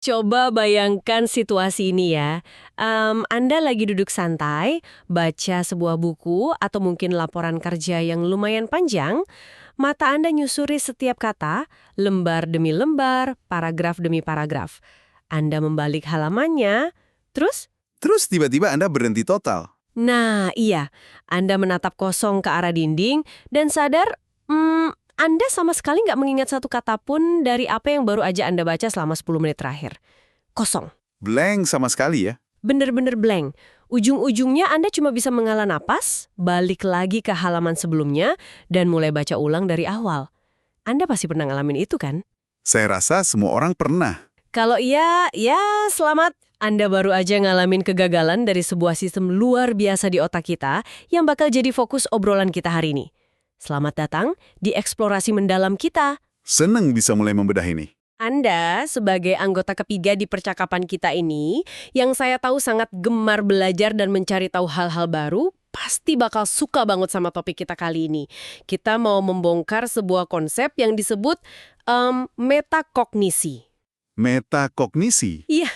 Coba bayangkan situasi ini ya. Anda lagi duduk santai, baca sebuah buku atau mungkin laporan kerja yang lumayan panjang, mata Anda nyusuri setiap kata, lembar demi lembar, paragraf demi paragraf. Anda membalik halamannya, terus? Terus tiba-tiba Anda berhenti total. Nah, iya. Anda menatap kosong ke arah dinding dan sadar, Anda sama sekali nggak mengingat satu kata pun dari apa yang baru aja Anda baca selama 10 menit terakhir. Kosong. Blank sama sekali ya. Bener-bener blank. Ujung-ujungnya Anda cuma bisa menghela napas, balik lagi ke halaman sebelumnya, dan mulai baca ulang dari awal. Anda pasti pernah ngalamin itu kan? Saya rasa semua orang pernah. Kalau iya, ya selamat. Anda baru aja ngalamin kegagalan dari sebuah sistem luar biasa di otak kita yang bakal jadi fokus obrolan kita hari ini. Selamat datang di eksplorasi mendalam kita. Seneng bisa mulai membedah ini. Anda sebagai anggota ketiga di percakapan kita ini, yang saya tahu sangat gemar belajar dan mencari tahu hal-hal baru, pasti bakal suka banget sama topik kita kali ini. Kita mau membongkar sebuah konsep yang disebut metakognisi. Metakognisi. Iya,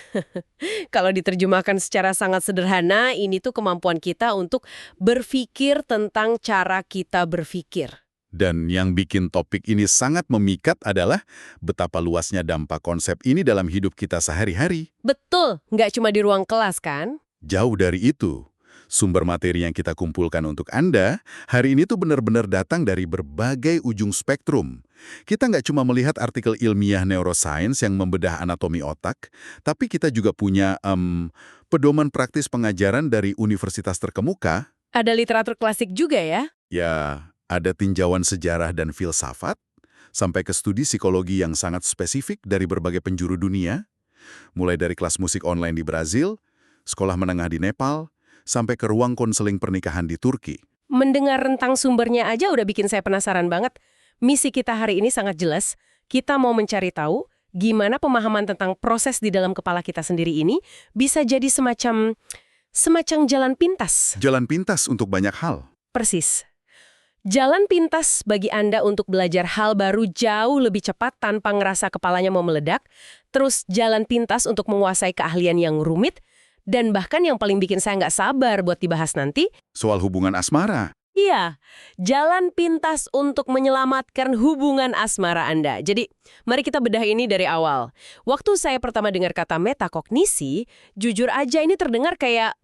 kalau diterjemahkan secara sangat sederhana, ini tuh kemampuan kita untuk berpikir tentang cara kita berpikir. Dan yang bikin topik ini sangat memikat adalah betapa luasnya dampak konsep ini dalam hidup kita sehari-hari. Betul, nggak cuma di ruang kelas kan? Jauh dari itu, sumber materi yang kita kumpulkan untuk Anda hari ini tuh benar-benar datang dari berbagai ujung spektrum. Kita nggak cuma melihat artikel ilmiah neuroscience yang membedah anatomi otak, tapi kita juga punya pedoman praktis pengajaran dari universitas terkemuka. Ada literatur klasik juga ya? Ya, ada tinjauan sejarah dan filsafat, sampai ke studi psikologi yang sangat spesifik dari berbagai penjuru dunia, mulai dari kelas musik online di Brazil, sekolah menengah di Nepal, sampai ke ruang konseling pernikahan di Turki. Mendengar rentang sumbernya aja udah bikin saya penasaran banget. Misi kita hari ini sangat jelas. Kita mau mencari tahu gimana pemahaman tentang proses di dalam kepala kita sendiri ini bisa jadi semacam jalan pintas. Jalan pintas untuk banyak hal. Persis. Jalan pintas bagi Anda untuk belajar hal baru jauh lebih cepat tanpa ngerasa kepalanya mau meledak, terus jalan pintas untuk menguasai keahlian yang rumit, dan bahkan yang paling bikin saya nggak sabar buat dibahas nanti, Soal hubungan asmara. iya, jalan pintas untuk menyelamatkan hubungan asmara Anda. Jadi, mari kita bedah ini dari awal. Waktu saya pertama dengar kata metakognisi, jujur aja ini terdengar kayak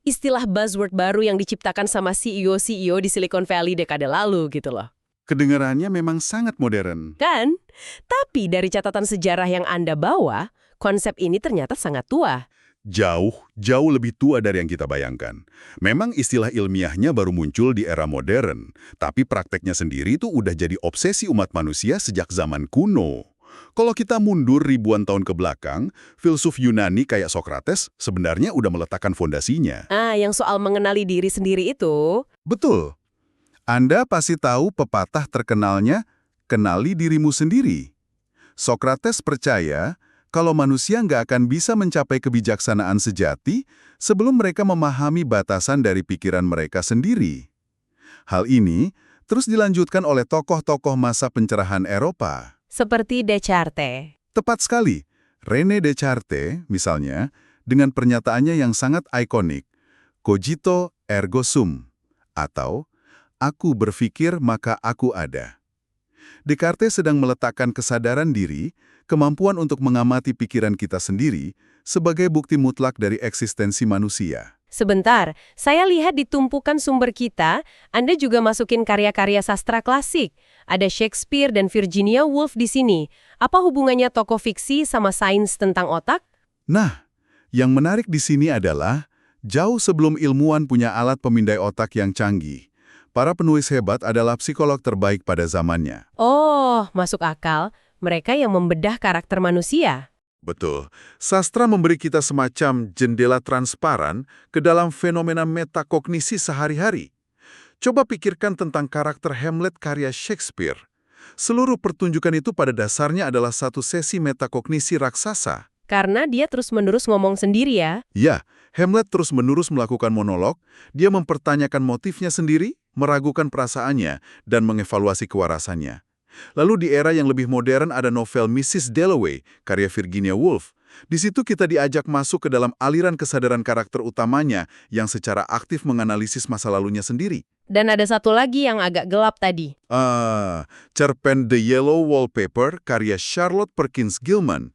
istilah buzzword baru yang diciptakan sama CEO-CEO di Silicon Valley dekade lalu gitu loh. Kedengarannya memang sangat modern. Kan? Tapi dari catatan sejarah yang Anda bawa, konsep ini ternyata sangat tua. Jauh lebih tua dari yang kita bayangkan. Memang istilah ilmiahnya baru muncul di era modern, tapi prakteknya sendiri itu udah jadi obsesi umat manusia sejak zaman kuno. Kalau kita mundur ribuan tahun ke belakang, filsuf Yunani kayak Socrates sebenarnya udah meletakkan fondasinya. Yang soal mengenali diri sendiri itu, Betul. Anda pasti tahu pepatah terkenalnya, kenali dirimu sendiri. Socrates percaya kalau manusia nggak akan bisa mencapai kebijaksanaan sejati sebelum mereka memahami batasan dari pikiran mereka sendiri. Hal ini terus dilanjutkan oleh tokoh-tokoh masa pencerahan Eropa. seperti Descartes. Tepat sekali, René Descartes, misalnya, dengan pernyataannya yang sangat ikonik, cogito ergo sum, atau aku berpikir maka aku ada. Descartes sedang meletakkan kesadaran diri, kemampuan untuk mengamati pikiran kita sendiri, sebagai bukti mutlak dari eksistensi manusia. Sebentar, saya lihat di tumpukan sumber kita, Anda juga masukin karya-karya sastra klasik. Ada Shakespeare dan Virginia Woolf di sini. Apa hubungannya tokoh fiksi sama sains tentang otak? Nah, yang menarik di sini adalah, jauh sebelum ilmuwan punya alat pemindai otak yang canggih, para penulis hebat adalah psikolog terbaik pada zamannya. Oh, masuk akal. Mereka yang membedah karakter manusia. Betul. Sastra memberi kita semacam jendela transparan ke dalam fenomena metakognisi sehari-hari. Coba pikirkan tentang karakter Hamlet karya Shakespeare. Seluruh pertunjukan itu pada dasarnya adalah satu sesi metakognisi raksasa. Karena dia terus-menerus ngomong sendiri ya. Ya, Hamlet terus-menerus melakukan monolog, dia mempertanyakan motifnya sendiri, meragukan perasaannya, dan mengevaluasi kewarasannya. Lalu di era yang lebih modern ada novel Mrs. Dalloway, karya Virginia Woolf. Di situ kita diajak masuk ke dalam aliran kesadaran karakter utamanya yang secara aktif menganalisis masa lalunya sendiri. Dan ada satu lagi yang agak gelap tadi. Cerpen The Yellow Wallpaper karya Charlotte Perkins Gilman.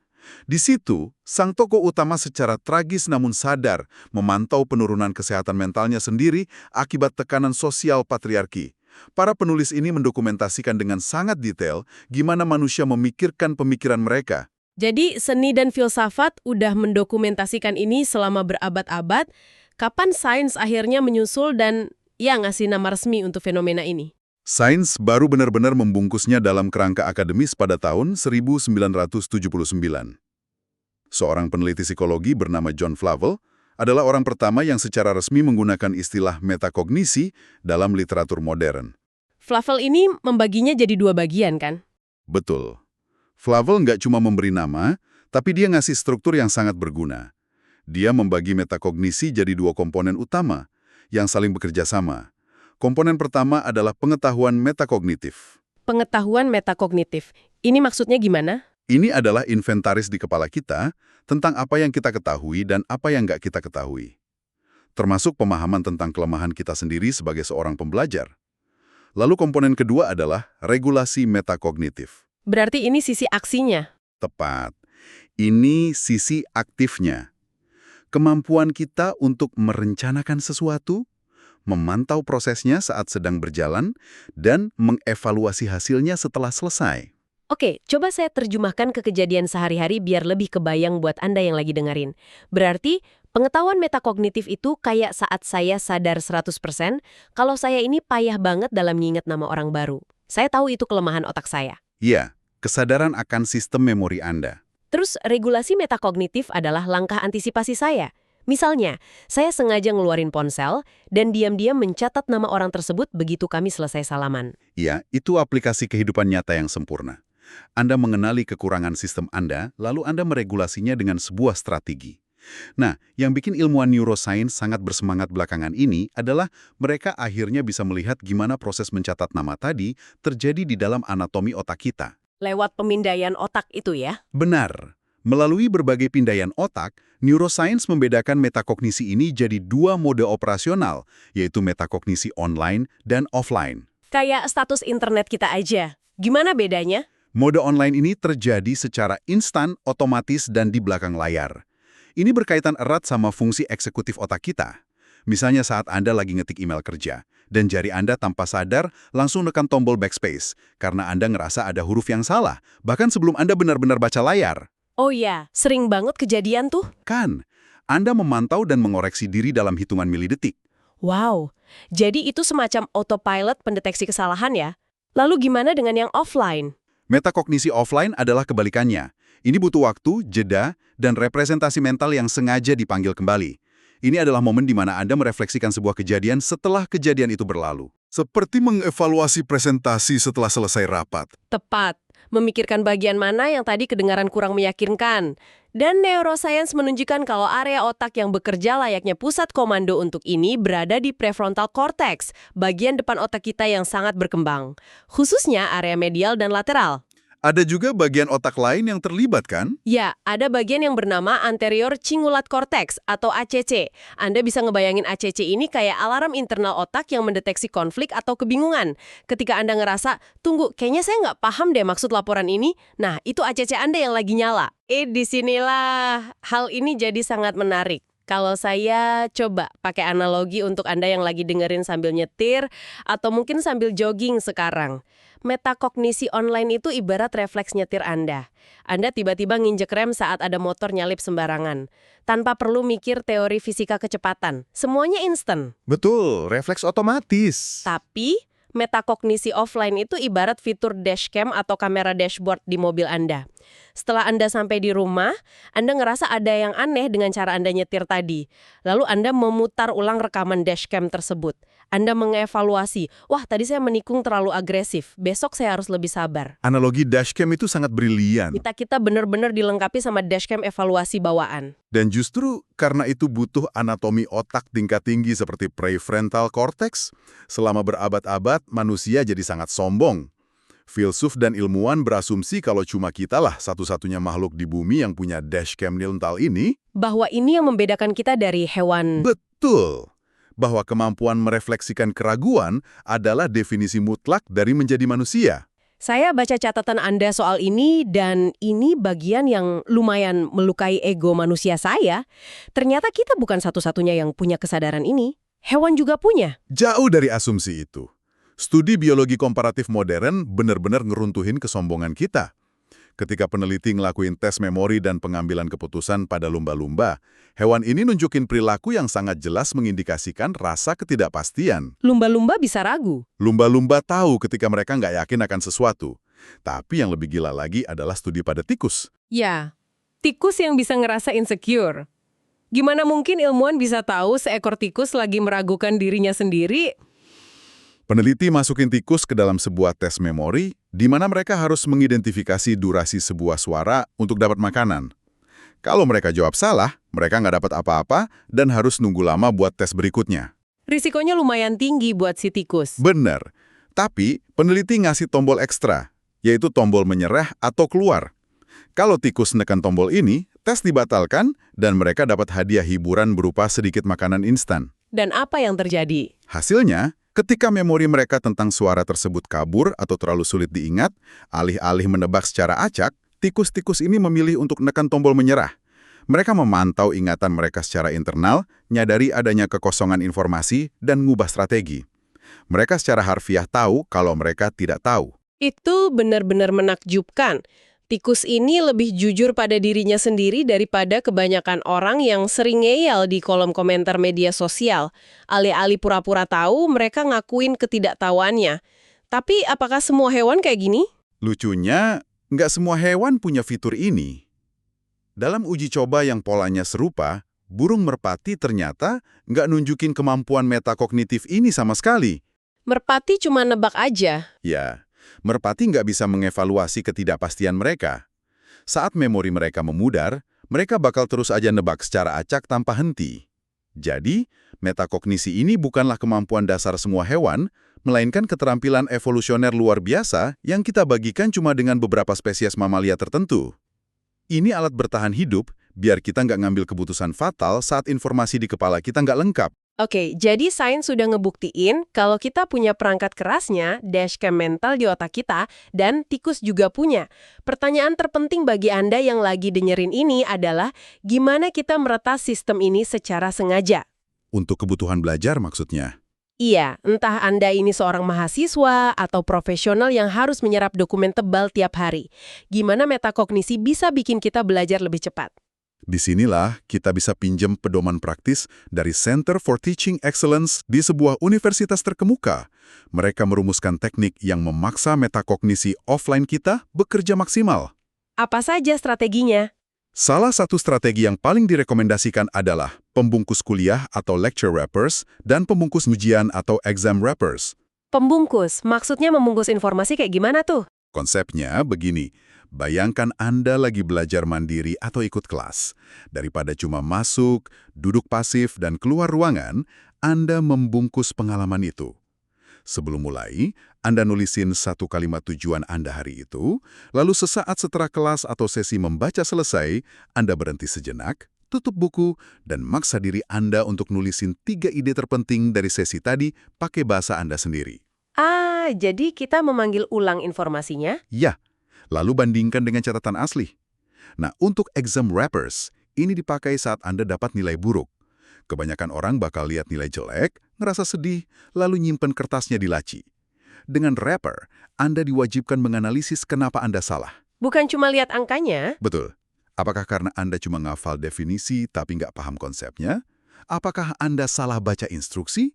Di situ, sang tokoh utama secara tragis namun sadar memantau penurunan kesehatan mentalnya sendiri akibat tekanan sosial patriarki. Para penulis ini mendokumentasikan dengan sangat detail gimana manusia memikirkan pemikiran mereka. Jadi seni dan filsafat udah mendokumentasikan ini selama berabad-abad. Kapan sains akhirnya menyusul dan ya ngasih nama resmi untuk fenomena ini? Sains baru benar-benar membungkusnya dalam kerangka akademis pada tahun 1979. Seorang peneliti psikologi bernama John Flavel adalah orang pertama yang secara resmi menggunakan istilah metakognisi dalam literatur modern. Flavel ini membaginya jadi dua bagian kan? Betul. Flavel nggak cuma memberi nama, tapi dia ngasih struktur yang sangat berguna. Dia membagi metakognisi jadi dua komponen utama yang saling bekerja sama. Komponen pertama adalah pengetahuan metakognitif. Pengetahuan metakognitif. Ini maksudnya gimana? Ini adalah inventaris di kepala kita tentang apa yang kita ketahui dan apa yang nggak kita ketahui. Termasuk pemahaman tentang kelemahan kita sendiri sebagai seorang pembelajar. Lalu komponen kedua adalah regulasi metakognitif. Berarti ini sisi aksinya. Tepat. Ini sisi aktifnya. Kemampuan kita untuk merencanakan sesuatu, memantau prosesnya saat sedang berjalan, dan mengevaluasi hasilnya setelah selesai. Oke, coba saya terjemahkan ke kejadian sehari-hari biar lebih kebayang buat Anda yang lagi dengerin. Berarti, pengetahuan metakognitif itu kayak saat saya sadar 100% kalau saya ini payah banget dalam nginget nama orang baru. Saya tahu itu kelemahan otak saya. Ya, kesadaran akan sistem memori Anda. Terus, regulasi metakognitif adalah langkah antisipasi saya. Misalnya, saya sengaja ngeluarin ponsel dan diam-diam mencatat nama orang tersebut begitu kami selesai salaman. Ya, itu aplikasi kehidupan nyata yang sempurna. Anda mengenali kekurangan sistem Anda, lalu Anda meregulasinya dengan sebuah strategi. Nah, yang bikin ilmuwan neuroscience sangat bersemangat belakangan ini adalah mereka akhirnya bisa melihat gimana proses mencatat nama tadi terjadi di dalam anatomi otak kita. Lewat pemindaian otak itu ya? Benar. Melalui berbagai pindaian otak, neuroscience membedakan metakognisi ini jadi dua mode operasional, yaitu metakognisi online dan offline. Kayak status internet kita aja. Gimana bedanya? Mode online ini terjadi secara instan, otomatis, dan di belakang layar. Ini berkaitan erat sama fungsi eksekutif otak kita. Misalnya saat Anda lagi ngetik email kerja, dan jari Anda tanpa sadar langsung nekan tombol backspace, karena Anda ngerasa ada huruf yang salah, bahkan sebelum Anda benar-benar baca layar. Oh iya, sering banget kejadian tuh. Kan, Anda memantau dan mengoreksi diri dalam hitungan milidetik. Wow, jadi itu semacam autopilot pendeteksi kesalahan ya? Lalu gimana dengan yang offline? Metakognisi offline adalah kebalikannya. Ini butuh waktu, jeda, dan representasi mental yang sengaja dipanggil kembali. Ini adalah momen di mana Anda merefleksikan sebuah kejadian setelah kejadian itu berlalu. Seperti mengevaluasi presentasi setelah selesai rapat. Tepat, memikirkan bagian mana yang tadi kedengaran kurang meyakinkan. Dan neuroscience menunjukkan kalau area otak yang bekerja layaknya pusat komando untuk ini berada di prefrontal cortex, bagian depan otak kita yang sangat berkembang. Khususnya area medial dan lateral. Ada juga bagian otak lain yang terlibat, kan? Ya, ada bagian yang bernama anterior cingulate cortex atau ACC. Anda bisa ngebayangin ACC ini kayak alarm internal otak yang mendeteksi konflik atau kebingungan. Ketika Anda ngerasa, tunggu, kayaknya saya nggak paham deh maksud laporan ini. Nah, itu ACC Anda yang lagi nyala. Disinilah hal ini jadi sangat menarik. Kalau saya coba pakai analogi untuk Anda yang lagi dengerin sambil nyetir atau mungkin sambil jogging sekarang. Metakognisi online itu ibarat refleks nyetir Anda. Anda tiba-tiba nginjek rem saat ada motor nyalip sembarangan. Tanpa perlu mikir teori fisika kecepatan. Semuanya instan. Betul, refleks otomatis. Tapi, metakognisi offline itu ibarat fitur dashcam atau kamera dashboard di mobil Anda. Setelah Anda sampai di rumah, Anda ngerasa ada yang aneh dengan cara Anda nyetir tadi. Lalu Anda memutar ulang rekaman dashcam tersebut. Anda mengevaluasi, wah tadi saya menikung terlalu agresif, besok saya harus lebih sabar. Analogi dashcam itu sangat brilian. Kita benar-benar dilengkapi sama dashcam evaluasi bawaan. Dan justru karena itu butuh anatomi otak tingkat tinggi seperti prefrontal cortex, selama berabad-abad manusia jadi sangat sombong. Filsuf dan ilmuwan berasumsi kalau cuma kitalah satu-satunya makhluk di bumi yang punya dashcam nilmental ini. Bahwa ini yang membedakan kita dari hewan. Betul. Bahwa kemampuan merefleksikan keraguan adalah definisi mutlak dari menjadi manusia. Saya baca catatan Anda soal ini, dan ini bagian yang lumayan melukai ego manusia saya. Ternyata kita bukan satu-satunya yang punya kesadaran ini. Hewan juga punya. Jauh dari asumsi itu. Studi biologi komparatif modern benar-benar ngeruntuhin kesombongan kita. Ketika peneliti ngelakuin tes memori dan pengambilan keputusan pada lumba-lumba, hewan ini nunjukin perilaku yang sangat jelas mengindikasikan rasa ketidakpastian. Lumba-lumba bisa ragu. Lumba-lumba tahu ketika mereka nggak yakin akan sesuatu. Tapi yang lebih gila lagi adalah studi pada tikus. Ya, tikus yang bisa ngerasa insecure. Gimana mungkin ilmuwan bisa tahu seekor tikus lagi meragukan dirinya sendiri? Peneliti masukin tikus ke dalam sebuah tes memori, di mana mereka harus mengidentifikasi durasi sebuah suara untuk dapat makanan. Kalau mereka jawab salah, mereka nggak dapat apa-apa dan harus nunggu lama buat tes berikutnya. Risikonya lumayan tinggi buat si tikus. Bener. Tapi, peneliti ngasih tombol ekstra, yaitu tombol menyerah atau keluar. Kalau tikus nekan tombol ini, tes dibatalkan dan mereka dapat hadiah hiburan berupa sedikit makanan instan. Dan apa yang terjadi? Hasilnya, ketika memori mereka tentang suara tersebut kabur atau terlalu sulit diingat, alih-alih menebak secara acak, tikus-tikus ini memilih untuk nekan tombol menyerah. Mereka memantau ingatan mereka secara internal, nyadari adanya kekosongan informasi, dan ngubah strategi. Mereka secara harfiah tahu kalau mereka tidak tahu. Itu benar-benar menakjubkan. Tikus ini lebih jujur pada dirinya sendiri daripada kebanyakan orang yang sering ngeyel di kolom komentar media sosial. Alih-alih pura-pura tahu, mereka ngakuin ketidaktahuannya. Tapi apakah semua hewan kayak gini? Lucunya, nggak semua hewan punya fitur ini. Dalam uji coba yang polanya serupa, burung merpati ternyata nggak nunjukin kemampuan metakognitif ini sama sekali. Merpati cuma nebak aja. Ya, merpati nggak bisa mengevaluasi ketidakpastian mereka. Saat memori mereka memudar, mereka bakal terus aja nebak secara acak tanpa henti. Jadi, metakognisi ini bukanlah kemampuan dasar semua hewan, melainkan keterampilan evolusioner luar biasa yang kita bagikan cuma dengan beberapa spesies mamalia tertentu. Ini alat bertahan hidup, biar kita nggak ngambil keputusan fatal saat informasi di kepala kita nggak lengkap. Oke, jadi sains sudah ngebuktiin kalau kita punya perangkat kerasnya, dashcam mental di otak kita, dan tikus juga punya. Pertanyaan terpenting bagi Anda yang lagi dengerin ini adalah, gimana kita meretas sistem ini secara sengaja? Untuk kebutuhan belajar maksudnya. Iya, entah Anda ini seorang mahasiswa atau profesional yang harus menyerap dokumen tebal tiap hari. Gimana metakognisi bisa bikin kita belajar lebih cepat? Disinilah kita bisa pinjam pedoman praktis dari Center for Teaching Excellence di sebuah universitas terkemuka. Mereka merumuskan teknik yang memaksa metakognisi offline kita bekerja maksimal. Apa saja strateginya? Salah satu strategi yang paling direkomendasikan adalah pembungkus kuliah atau lecture wrappers dan pembungkus ujian atau exam wrappers. Pembungkus, maksudnya membungkus informasi kayak gimana tuh? Konsepnya begini, bayangkan Anda lagi belajar mandiri atau ikut kelas. Daripada cuma masuk, duduk pasif, dan keluar ruangan, Anda membungkus pengalaman itu. Sebelum mulai, Anda nulisin satu kalimat tujuan Anda hari itu, lalu sesaat setelah kelas atau sesi membaca selesai, Anda berhenti sejenak, tutup buku, dan maksa diri Anda untuk nulisin 3 ide terpenting dari sesi tadi pakai bahasa Anda sendiri. Ah, jadi kita memanggil ulang informasinya? Ya, lalu bandingkan dengan catatan asli. Nah, untuk exam wrappers, ini dipakai saat Anda dapat nilai buruk. Kebanyakan orang bakal lihat nilai jelek, ngerasa sedih, lalu nyimpen kertasnya di laci. Dengan wrapper, Anda diwajibkan menganalisis kenapa Anda salah. Bukan cuma lihat angkanya? Betul. Apakah karena Anda cuma ngafal definisi tapi nggak paham konsepnya? Apakah Anda salah baca instruksi?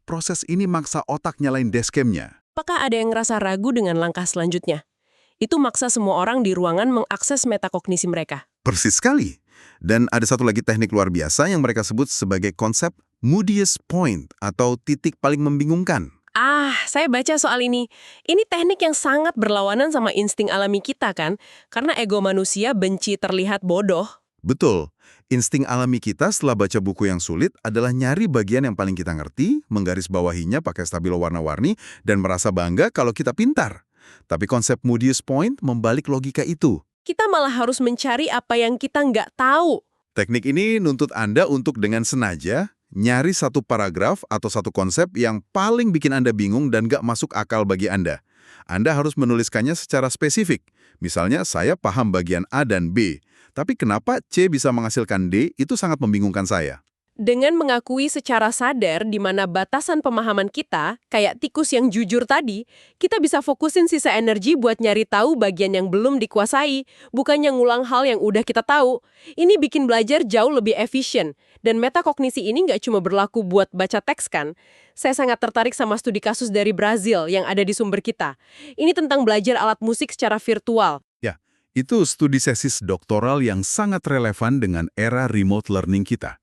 Proses ini maksa otak nyalain dashcam-nya. Apakah ada yang ngerasa ragu dengan langkah selanjutnya? Itu maksa semua orang di ruangan mengakses metakognisi mereka. Persis sekali. Dan ada satu lagi teknik luar biasa yang mereka sebut sebagai konsep moodiest point atau titik paling membingungkan. Ah, saya baca soal ini. Ini teknik yang sangat berlawanan sama insting alami kita kan? Karena ego manusia benci terlihat bodoh. Betul. Insting alami kita setelah baca buku yang sulit adalah nyari bagian yang paling kita ngerti, menggarisbawahinya pakai stabilo warna-warni, dan merasa bangga kalau kita pintar. Tapi konsep Moody's Point membalik logika itu. Kita malah harus mencari apa yang kita nggak tahu. Teknik ini nuntut Anda untuk dengan sengaja nyari satu paragraf atau satu konsep yang paling bikin Anda bingung dan gak masuk akal bagi Anda. Anda harus menuliskannya secara spesifik. Misalnya, saya paham bagian A dan B, tapi kenapa C bisa menghasilkan D itu sangat membingungkan saya. Dengan mengakui secara sadar di mana batasan pemahaman kita, kayak tikus yang jujur tadi, kita bisa fokusin sisa energi buat nyari tahu bagian yang belum dikuasai, bukannya ngulang hal yang udah kita tahu. Ini bikin belajar jauh lebih efisien. Dan metakognisi ini nggak cuma berlaku buat baca teks kan? Saya sangat tertarik sama studi kasus dari Brazil yang ada di sumber kita. Ini tentang belajar alat musik secara virtual. Ya, itu studi tesis doktoral yang sangat relevan dengan era remote learning kita.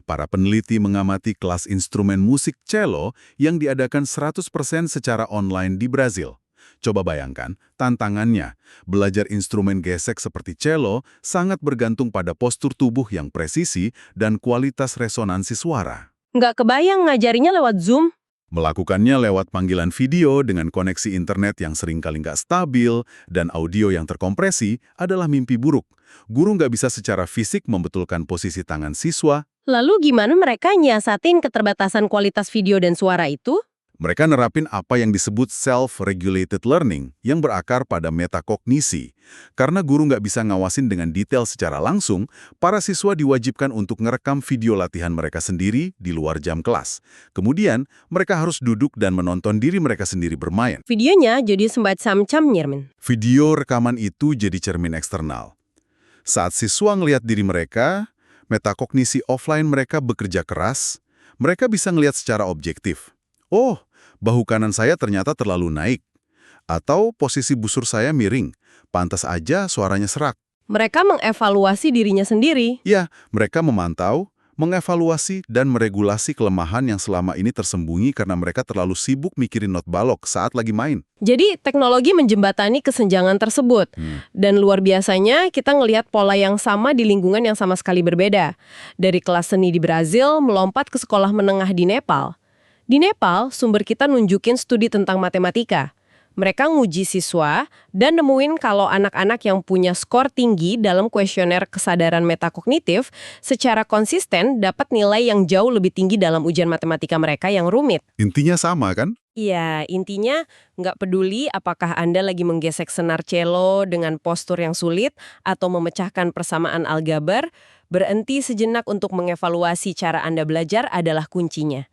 Para peneliti mengamati kelas instrumen musik cello yang diadakan 100% secara online di Brazil. Coba bayangkan, tantangannya, belajar instrumen gesek seperti cello sangat bergantung pada postur tubuh yang presisi dan kualitas resonansi suara. Nggak kebayang ngajarinya lewat Zoom? Melakukannya lewat panggilan video dengan koneksi internet yang seringkali nggak stabil dan audio yang terkompresi adalah mimpi buruk. Guru nggak bisa secara fisik membetulkan posisi tangan siswa. Lalu gimana mereka nyiasatin keterbatasan kualitas video dan suara itu? Mereka nerapin apa yang disebut self-regulated learning yang berakar pada metakognisi. Karena guru nggak bisa ngawasin dengan detail secara langsung, para siswa diwajibkan untuk ngerekam video latihan mereka sendiri di luar jam kelas. Kemudian, mereka harus duduk dan menonton diri mereka sendiri bermain. Videonya jadi semacam cermin. Video rekaman itu jadi cermin eksternal. Saat siswa ngelihat diri mereka, metakognisi offline mereka bekerja keras, mereka bisa ngelihat secara objektif. Oh, bahu kanan saya ternyata terlalu naik. Atau posisi busur saya miring, pantas aja suaranya serak. Mereka mengevaluasi dirinya sendiri. Ya, mereka memantau, mengevaluasi, dan meregulasi kelemahan yang selama ini tersembunyi karena mereka terlalu sibuk mikirin not balok saat lagi main. Jadi teknologi menjembatani kesenjangan tersebut. Dan luar biasanya kita ngelihat pola yang sama di lingkungan yang sama sekali berbeda. Dari kelas seni di Brazil melompat ke sekolah menengah di Nepal. Di Nepal, sumber kita nunjukin studi tentang matematika. Mereka nguji siswa dan nemuin kalau anak-anak yang punya skor tinggi dalam kuesioner kesadaran metakognitif secara konsisten dapat nilai yang jauh lebih tinggi dalam ujian matematika mereka yang rumit. Intinya sama kan? Iya, intinya nggak peduli apakah Anda lagi menggesek senar cello dengan postur yang sulit atau memecahkan persamaan aljabar, berhenti sejenak untuk mengevaluasi cara Anda belajar adalah kuncinya.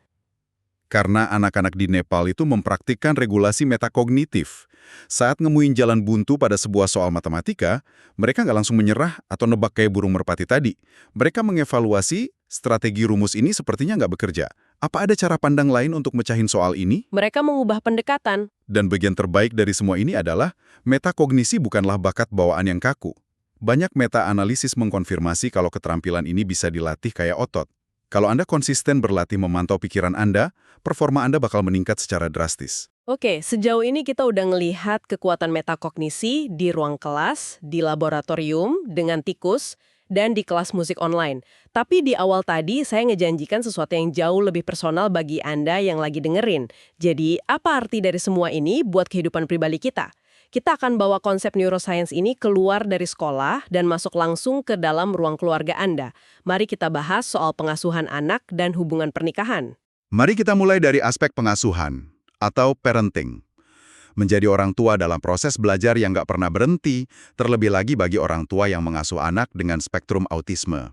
Karena anak-anak di Nepal itu mempraktikkan regulasi metakognitif. Saat ngemuin jalan buntu pada sebuah soal matematika, mereka nggak langsung menyerah atau nebak kayak burung merpati tadi. Mereka mengevaluasi strategi rumus ini sepertinya nggak bekerja. Apa ada cara pandang lain untuk mecahin soal ini? Mereka mengubah pendekatan. Dan bagian terbaik dari semua ini adalah metakognisi bukanlah bakat bawaan yang kaku. Banyak meta-analisis mengkonfirmasi kalau keterampilan ini bisa dilatih kayak otot. Kalau Anda konsisten berlatih memantau pikiran Anda, performa Anda bakal meningkat secara drastis. Oke, sejauh ini kita udah ngelihat kekuatan metakognisi di ruang kelas, di laboratorium, dengan tikus, dan di kelas musik online. Tapi di awal tadi saya ngejanjikan sesuatu yang jauh lebih personal bagi Anda yang lagi dengerin. Jadi, apa arti dari semua ini buat kehidupan pribadi kita? Kita akan bawa konsep neuroscience ini keluar dari sekolah dan masuk langsung ke dalam ruang keluarga Anda. Mari kita bahas soal pengasuhan anak dan hubungan pernikahan. Mari kita mulai dari aspek pengasuhan, atau parenting. Menjadi orang tua dalam proses belajar yang nggak pernah berhenti, terlebih lagi bagi orang tua yang mengasuh anak dengan spektrum autisme.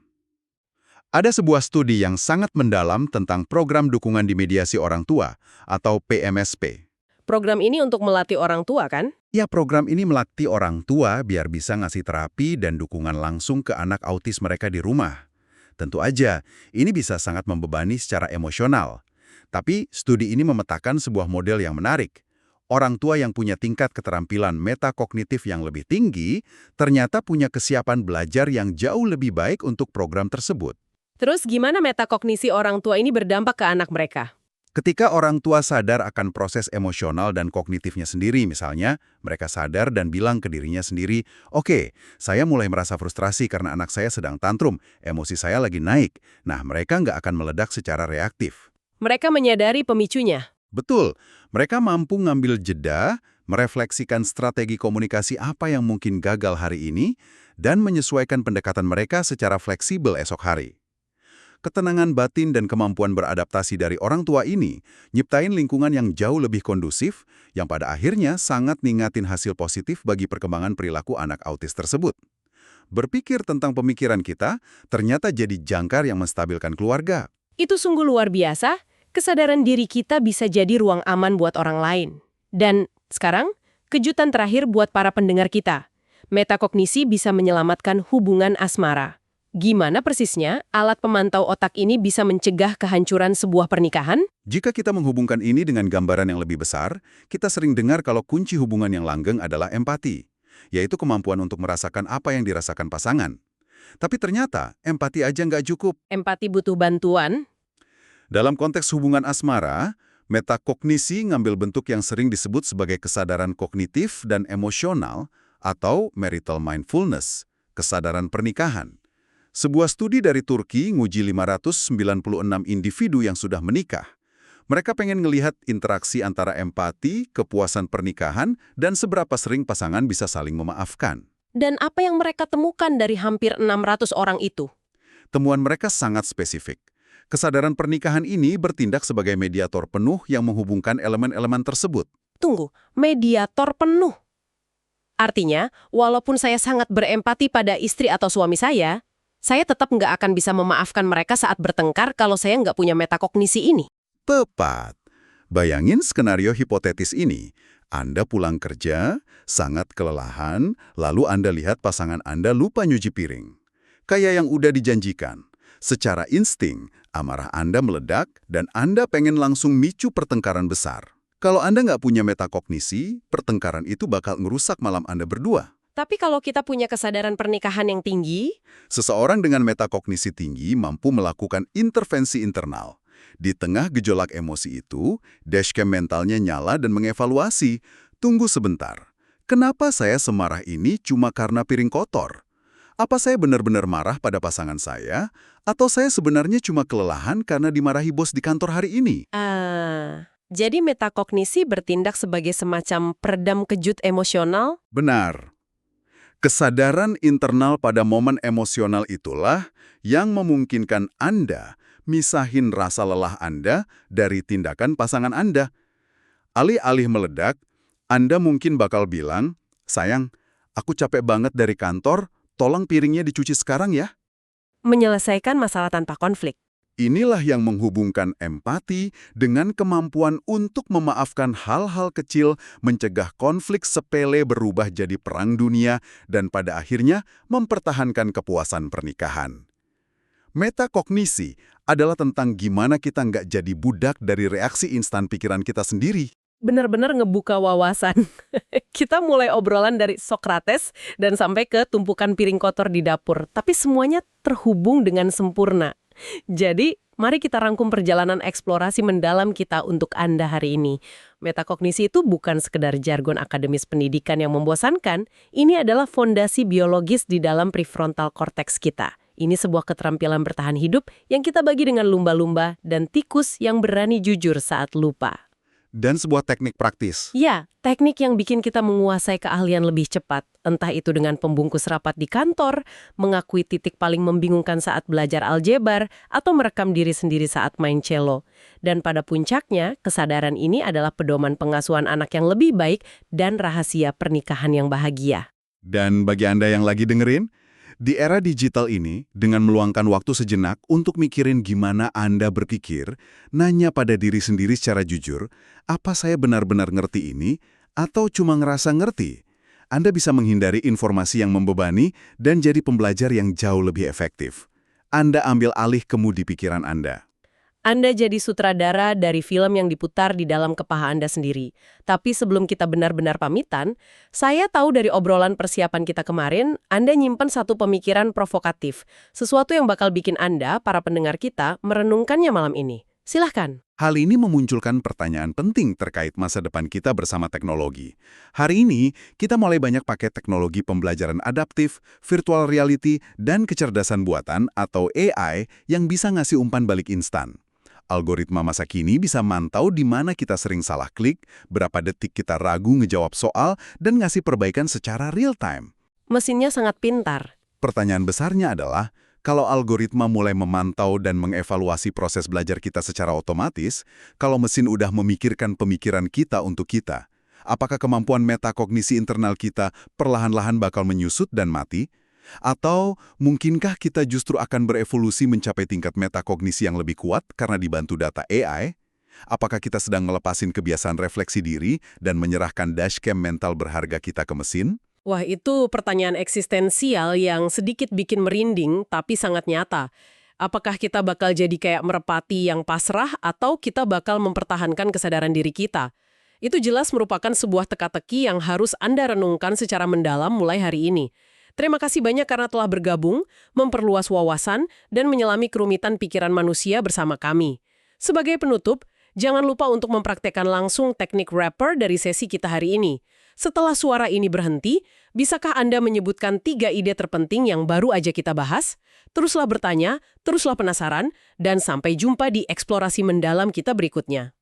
Ada sebuah studi yang sangat mendalam tentang program dukungan di mediasi orang tua, atau PMSP. Program ini untuk melatih orang tua, kan? Ya, program ini melatih orang tua biar bisa ngasih terapi dan dukungan langsung ke anak autis mereka di rumah. Tentu aja, ini bisa sangat membebani secara emosional. Tapi, studi ini memetakan sebuah model yang menarik. Orang tua yang punya tingkat keterampilan metakognitif yang lebih tinggi, ternyata punya kesiapan belajar yang jauh lebih baik untuk program tersebut. Terus gimana metakognisi orang tua ini berdampak ke anak mereka? Ketika orang tua sadar akan proses emosional dan kognitifnya sendiri, misalnya, mereka sadar dan bilang ke dirinya sendiri, "Oke, saya mulai merasa frustrasi karena anak saya sedang tantrum, emosi saya lagi naik." Nah, mereka nggak akan meledak secara reaktif. Mereka menyadari pemicunya. Betul, mereka mampu ngambil jeda, merefleksikan strategi komunikasi apa yang mungkin gagal hari ini, dan menyesuaikan pendekatan mereka secara fleksibel esok hari. Ketenangan batin dan kemampuan beradaptasi dari orang tua ini nyiptain lingkungan yang jauh lebih kondusif, yang pada akhirnya sangat ningatin hasil positif bagi perkembangan perilaku anak autis tersebut. Berpikir tentang pemikiran kita ternyata jadi jangkar yang menstabilkan keluarga. Itu sungguh luar biasa, kesadaran diri kita bisa jadi ruang aman buat orang lain. Dan sekarang, kejutan terakhir buat para pendengar kita. Metakognisi bisa menyelamatkan hubungan asmara. Gimana persisnya alat pemantau otak ini bisa mencegah kehancuran sebuah pernikahan? Jika kita menghubungkan ini dengan gambaran yang lebih besar, kita sering dengar kalau kunci hubungan yang langgeng adalah empati, yaitu kemampuan untuk merasakan apa yang dirasakan pasangan. Tapi ternyata, empati aja nggak cukup. Empati butuh bantuan? Dalam konteks hubungan asmara, metakognisi ngambil bentuk yang sering disebut sebagai kesadaran kognitif dan emosional atau marital mindfulness, kesadaran pernikahan. Sebuah studi dari Turki nguji 596 individu yang sudah menikah. Mereka pengen ngelihat interaksi antara empati, kepuasan pernikahan, dan seberapa sering pasangan bisa saling memaafkan. Dan apa yang mereka temukan dari hampir 600 orang itu? Temuan mereka sangat spesifik. Kesadaran pernikahan ini bertindak sebagai mediator penuh yang menghubungkan elemen-elemen tersebut. Tunggu, mediator penuh. Artinya, walaupun saya sangat berempati pada istri atau suami saya tetap nggak akan bisa memaafkan mereka saat bertengkar kalau saya nggak punya metakognisi ini. Tepat. Bayangin skenario hipotetis ini. Anda pulang kerja, sangat kelelahan, lalu Anda lihat pasangan Anda lupa nyuci piring. Kayak yang udah dijanjikan. Secara insting, amarah Anda meledak dan Anda pengen langsung micu pertengkaran besar. Kalau Anda nggak punya metakognisi, pertengkaran itu bakal ngerusak malam Anda berdua. Tapi kalau kita punya kesadaran pernikahan yang tinggi, Seseorang dengan metakognisi tinggi mampu melakukan intervensi internal. Di tengah gejolak emosi itu, dashcam mentalnya nyala dan mengevaluasi. Tunggu sebentar, kenapa saya semarah ini cuma karena piring kotor? Apa saya benar-benar marah pada pasangan saya? Atau saya sebenarnya cuma kelelahan karena dimarahi bos di kantor hari ini? jadi metakognisi bertindak sebagai semacam peredam kejut emosional? Benar. Kesadaran internal pada momen emosional itulah yang memungkinkan Anda misahin rasa lelah Anda dari tindakan pasangan Anda. Alih-alih meledak, Anda mungkin bakal bilang, "Sayang, aku capek banget dari kantor, tolong piringnya dicuci sekarang ya." Menyelesaikan masalah tanpa konflik. Inilah yang menghubungkan empati dengan kemampuan untuk memaafkan hal-hal kecil, mencegah konflik sepele berubah jadi perang dunia, dan pada akhirnya mempertahankan kepuasan pernikahan. Metakognisi adalah tentang gimana kita nggak jadi budak dari reaksi instan pikiran kita sendiri. Benar-benar ngebuka wawasan. Kita mulai obrolan dari Sokrates dan sampai ke tumpukan piring kotor di dapur. Tapi semuanya terhubung dengan sempurna. Jadi, mari kita rangkum perjalanan eksplorasi mendalam kita untuk Anda hari ini. Metakognisi itu bukan sekedar jargon akademis pendidikan yang membosankan, ini adalah fondasi biologis di dalam prefrontal cortex kita. Ini sebuah keterampilan bertahan hidup yang kita bagi dengan lumba-lumba dan tikus yang berani jujur saat lupa. Dan sebuah teknik praktis. Ya, teknik yang bikin kita menguasai keahlian lebih cepat. Entah itu dengan pembungkus rapat di kantor, mengakui titik paling membingungkan saat belajar aljabar, atau merekam diri sendiri saat main cello. Dan pada puncaknya, kesadaran ini adalah pedoman pengasuhan anak yang lebih baik dan rahasia pernikahan yang bahagia. Dan bagi Anda yang lagi dengerin, di era digital ini, dengan meluangkan waktu sejenak untuk mikirin gimana Anda berpikir, nanya pada diri sendiri secara jujur, apa saya benar-benar ngerti ini, atau cuma ngerasa ngerti? Anda bisa menghindari informasi yang membebani dan jadi pembelajar yang jauh lebih efektif. Anda ambil alih kemudi pikiran Anda. Anda jadi sutradara dari film yang diputar di dalam kepala Anda sendiri. Tapi sebelum kita benar-benar pamitan, saya tahu dari obrolan persiapan kita kemarin, Anda nyimpen satu pemikiran provokatif. Sesuatu yang bakal bikin Anda, para pendengar kita, merenungkannya malam ini. Silahkan. Hal ini memunculkan pertanyaan penting terkait masa depan kita bersama teknologi. Hari ini, kita mulai banyak pakai teknologi pembelajaran adaptif, virtual reality, dan kecerdasan buatan atau AI yang bisa ngasih umpan balik instan. Algoritma masa kini bisa mantau di mana kita sering salah klik, berapa detik kita ragu ngejawab soal, dan ngasih perbaikan secara real time. Mesinnya sangat pintar. Pertanyaan besarnya adalah, kalau algoritma mulai memantau dan mengevaluasi proses belajar kita secara otomatis, kalau mesin udah memikirkan pemikiran kita untuk kita, apakah kemampuan metakognisi internal kita perlahan-lahan bakal menyusut dan mati? Atau mungkinkah kita justru akan berevolusi mencapai tingkat metakognisi yang lebih kuat karena dibantu data AI? Apakah kita sedang ngelepasin kebiasaan refleksi diri dan menyerahkan dashcam mental berharga kita ke mesin? Wah, itu pertanyaan eksistensial yang sedikit bikin merinding, tapi sangat nyata. Apakah kita bakal jadi kayak merpati yang pasrah, atau kita bakal mempertahankan kesadaran diri kita? Itu jelas merupakan sebuah teka-teki yang harus Anda renungkan secara mendalam mulai hari ini. Terima kasih banyak karena telah bergabung, memperluas wawasan, dan menyelami kerumitan pikiran manusia bersama kami. Sebagai penutup, jangan lupa untuk mempraktekkan langsung teknik rapper dari sesi kita hari ini. Setelah suara ini berhenti, bisakah Anda menyebutkan 3 ide terpenting yang baru aja kita bahas? Teruslah bertanya, teruslah penasaran, dan sampai jumpa di eksplorasi mendalam kita berikutnya.